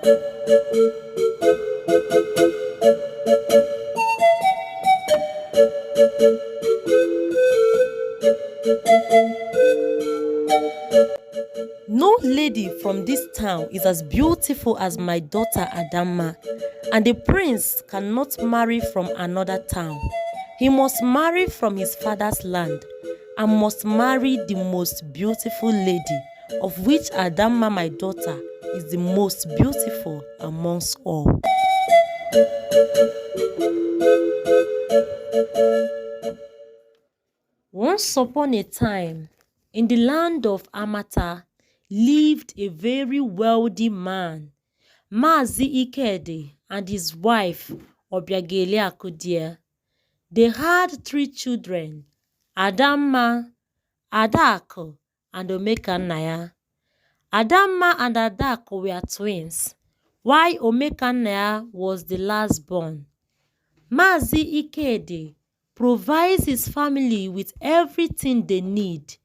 No lady from this town is as beautiful as my daughter Adamma, and the prince cannot marry from another town. He must marry from his father's land and must marry the most beautiful lady, of which Adamma, my daughter, is the most beautiful amongst all. Once upon a time, in the land of Amata, lived a very wealthy man, Mazi Ikede, and his wife, Obiageli Akudia. They had 3 children, Adamma, Adako, and Omekanaya. Adamma and Adako were twins, while Omekanaya was the last born. Mazi Ikede provides his family with everything they need.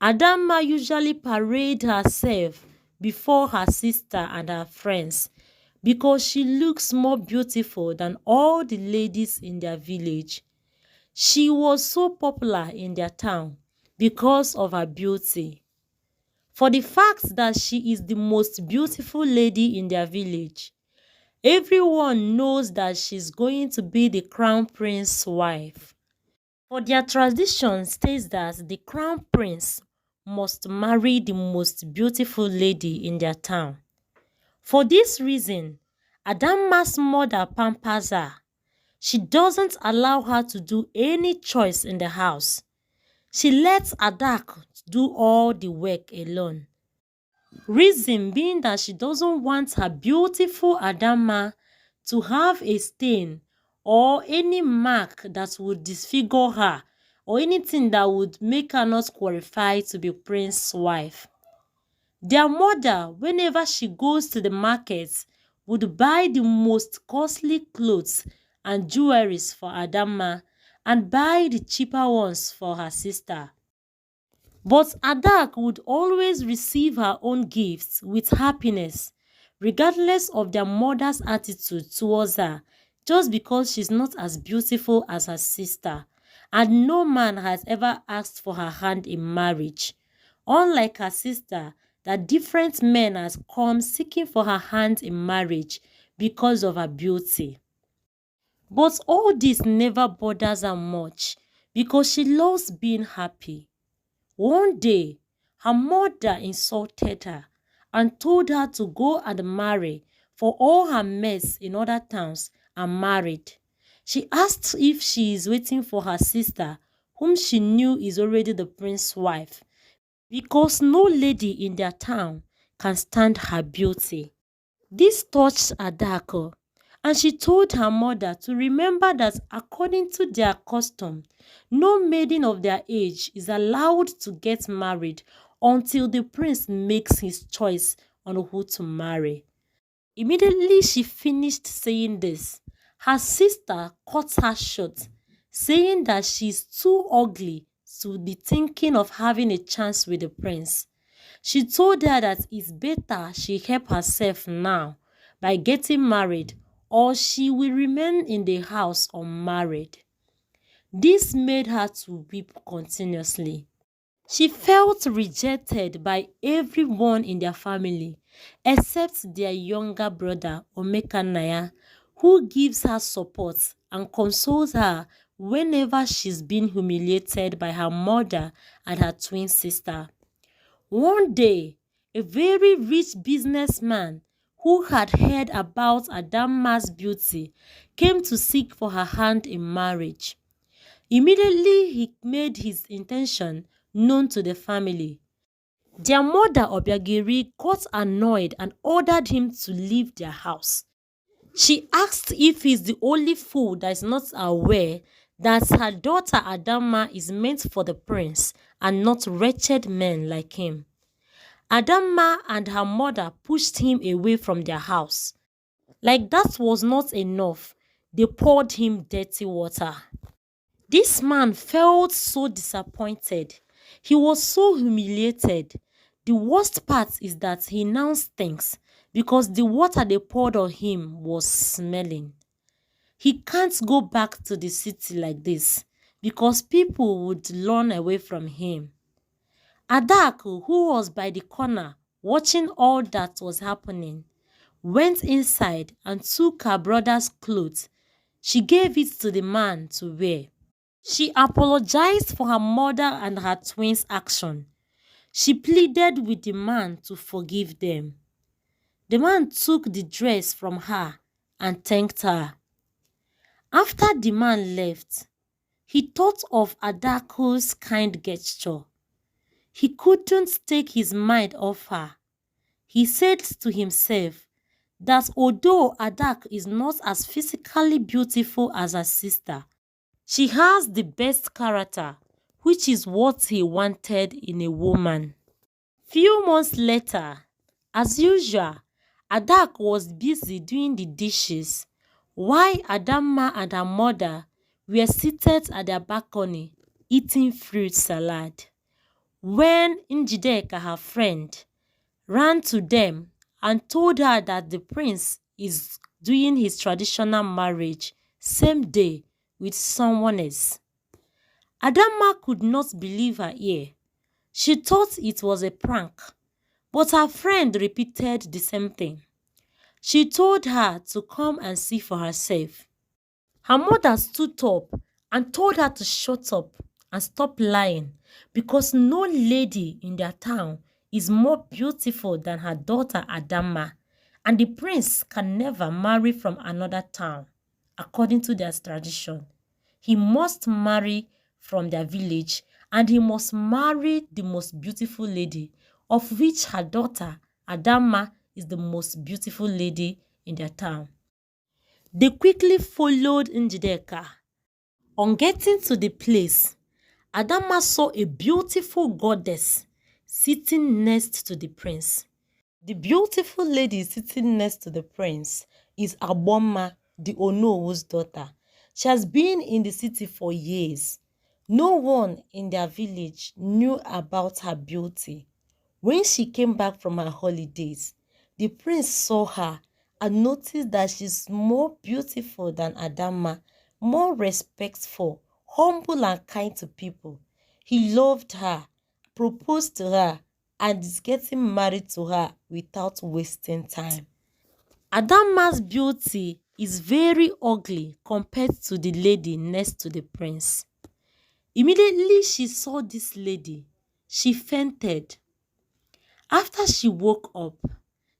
Adamma usually parades herself before her sister and her friends because she looks more beautiful than all the ladies in their village. She was so popular in their town because of her beauty. For the fact that she is the most beautiful lady in their village, everyone knows that she's going to be the crown prince's wife. For their tradition states that the crown prince must marry the most beautiful lady in their town. For this reason, Adamma's mother pampers her. She doesn't allow her to do any chores in the house. She lets Adak do all the work alone. Reason being that she doesn't want her beautiful Adamma to have a stain or any mark that would disfigure her or anything that would make her not qualify to be prince's wife. Their mother, whenever she goes to the market, would buy the most costly clothes and jewelries for Adamma and buy the cheaper ones for her sister. But Adak would always receive her own gifts with happiness, regardless of their mother's attitude towards her, just because she's not as beautiful as her sister, and no man has ever asked for her hand in marriage. Unlike her sister, that different men has come seeking for her hand in marriage because of her beauty. But all this never bothers her much because she loves being happy. One day, her mother insulted her and told her to go and marry, for all her mates in other towns are married. She asked if she is waiting for her sister, whom she knew is already the prince's wife, because no lady in their town can stand her beauty. This touched Adako, and she told her mother to remember that according to their custom, no maiden of their age is allowed to get married until the prince makes his choice on who to marry. Immediately she finished saying this, her sister cut her short, saying that she's too ugly to be thinking of having a chance with the prince. She told her that it's better she help herself now by getting married, or she will remain in the house unmarried. This made her to weep continuously. She felt rejected by everyone in their family except their younger brother Omekanaya, who gives her support and consoles her whenever she's been humiliated by her mother and her twin sister. One day, a very rich businessman who had heard about Adamma's beauty came to seek for her hand in marriage. Immediately, he made his intention known to the family. Their mother, Obiageri, got annoyed and ordered him to leave their house. She asked if he's the only fool that is not aware that her daughter Adamma is meant for the prince and not wretched men like him. Adamma and her mother pushed him away from their house. Like that was not enough, they poured him dirty water. This man felt so disappointed. He was so humiliated The worst part is that he now stinks because the water they poured on him was smelling. He can't go back to the city like this because people would run away from him. Adaku, who was by the corner watching all that was happening, went inside and took her brother's clothes. She gave it to the man to wear. She apologized for her mother and her twins' action. She pleaded with the man to forgive them. The man took the dress from her and thanked her. After the man left, he thought of Adako's kind gesture. He couldn't take his mind off her. He said to himself that although Adak is not as physically beautiful as her sister, she has the best character, which is what he wanted in a woman. Few months later, as usual, Adak was busy doing the dishes, while Adamma and her mother were seated at their balcony eating fruit salad. When Njideka, her friend, ran to them and told her that the prince is doing his traditional marriage same day with someone else, Adamma could not believe her ear. She thought it was a prank, but her friend repeated the same thing. She told her to come and see for herself. Her mother stood up and told her to shut up and stop lying because no lady in their town is more beautiful than her daughter Adamma, and the prince can never marry from another town. According to their tradition, he must marry from their village and he must marry the most beautiful lady, of which her daughter Adamma is the most beautiful lady in their town. They quickly followed Njideka. On getting to the place, Adamma saw a beautiful goddess sitting next to the prince. The beautiful lady sitting next to the prince is Aboma, the Onowu's daughter. She has been in the city for years. No one in their village knew about her beauty. When she came back from her holidays, the prince saw her and noticed that she's more beautiful than Adamma, more respectful, humble and kind to people. He loved her, proposed to her, and is getting married to her without wasting time. Adamma's beauty is very ugly compared to the lady next to the prince. Immediately she saw this lady, she fainted. After she woke up,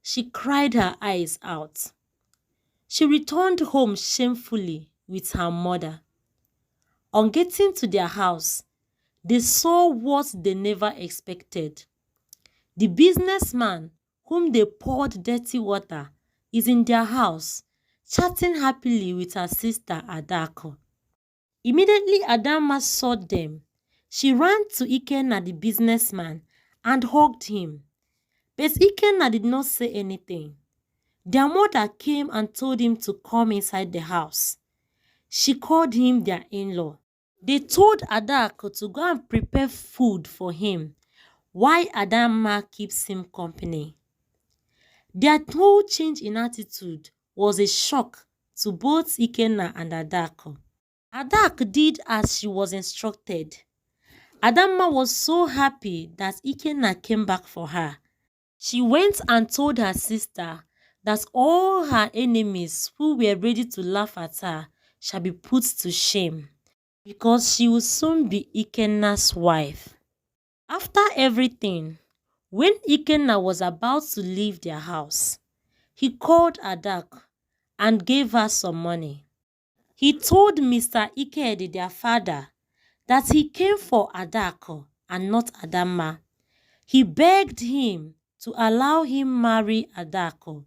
she cried her eyes out. She returned home shamefully with her mother. On getting to their house, they saw what they never expected. The businessman whom they poured dirty water is in their house, chatting happily with her sister Adako. Immediately Adamma saw them. She ran to Ikenna the businessman and hugged him. But Ikenna did not say anything. Their mother came and told him to come inside the house. She called him their in-law. They told Adako to go and prepare food for him, while Adamma keeps him company. Their whole change in attitude was a shock to both Ikenna and Adako. Adako did as she was instructed. Adamma was so happy that Ikenna came back for her. She went and told her sister that all her enemies who were ready to laugh at her shall be put to shame, because she will soon be Ikenna's wife. After everything, when Ikenna was about to leave their house, he called Adak and gave her some money. He told Mr. Ikedi, their father, that he came for Adako and not Adamma. He begged him to allow him marry Adako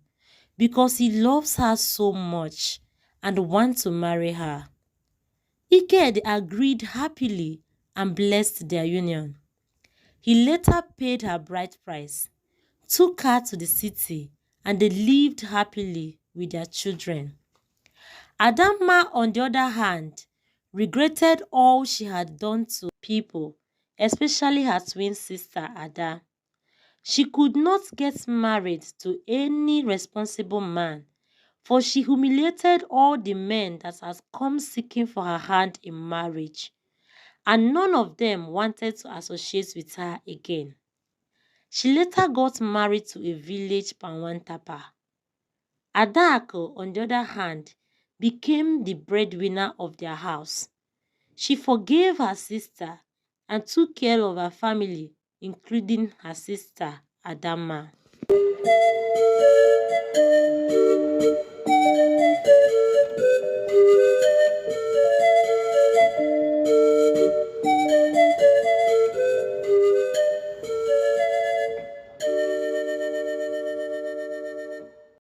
because he loves her so much and wants to marry her. Ikedi agreed happily and blessed their union. He later paid her bride price, took her to the city, and they lived happily with their children. Adamma, on the other hand, regretted all she had done to people, especially her twin sister Ada. She could not get married to any responsible man, for she humiliated all the men that had come seeking for her hand in marriage, and none of them wanted to associate with her again. She later got married to a village Panwantapa. Adako, on the other hand, became the breadwinner of their house. She forgave her sister and took care of her family, including her sister Adama.